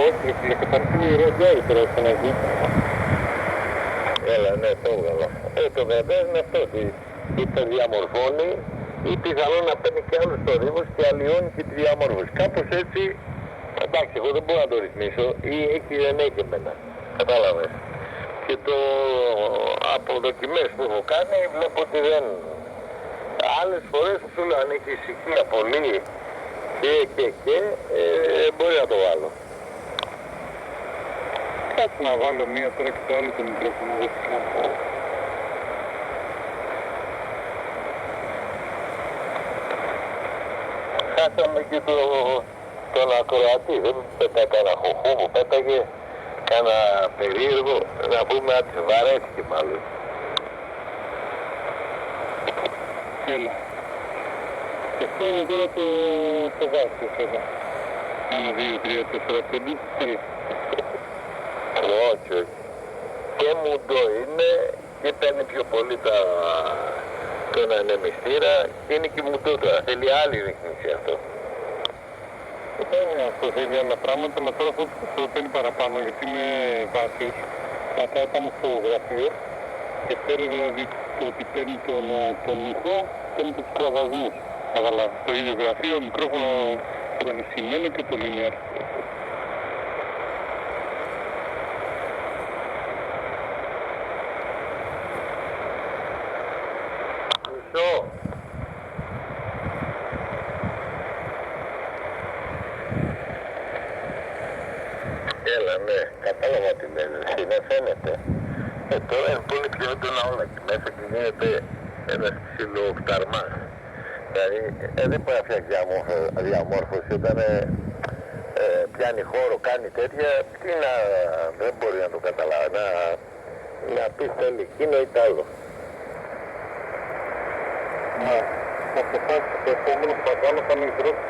Όχι, φίλε, καταρχήν η ροντιάρη τώρα στον εκεί. Έλα, ναι, το έβγαλα. Το βεβαίως είναι αυτό, ότι υπερδιαμορφώνει ή πιθανόν να παίρνει και άλλους θορύβους και αλλοιώνει και τη διαμόρφωση. Κάπως έτσι, εντάξει, εγώ δεν μπορώ να το ρυθμίσω ή έχει δεν έχει εμένα. Κατάλαβες. Και από δοκιμές που έχω κάνει βλέπω ότι δεν... Άλλες φορές σου λέω αν έχει ησυχία πολύ και μπορεί να το βάλω. Κάτσε να βάλω μία τώρα και το άλλο το μικρόφωνο, δεν ξέρω. Χάσαμε και τον ακροατή, δεν πέταγε κανένα χοχό μου, πέταγε κανένα περίεργο, να πούμε να της βαρέθηκε μάλλον. Έλα. Και αυτό είναι τώρα το βάθος εδώ. 1, 2, 3, 4, 5, έλα. Όχι, όχι. Και μουντό είναι και παίρνει πιο πολύ τον ανεμιστήρα και είναι και μουντό τώρα. Θέλει άλλη ρύθμιση αυτό. Αυτό θέλει άλλα πράγματα, αλλά τώρα αυτό παίρνει παραπάνω γιατί είναι βάθος. Μετά πάμε στο γραφείο και παίρνει δηλαδή ότι παίρνει τον ήχο, παίρνει τους κραδασμούς. Αλλά το ίδιο γραφείο, μικρόφωνο το ενισχυμένο και το linear. Μισό. Έλα, ναι, κατάλαβα τι λένε. Ναι, φαίνεται. Τώρα είναι πολύ πιο έντονα όλα και μέσα και γίνεται ένας ψιλοκταρμάς. Δηλαδή, δεν μπορεί να φτιάξει διαμόρφωση όταν πιάνει χώρο, κάνει τέτοια, δεν μπορεί να το καταλάβει, να πει θέλει εκείνο ή τ' άλλο. Ναι, θα ξεχάσει το επόμενο που θα κάνω θα είναι η πρώτη.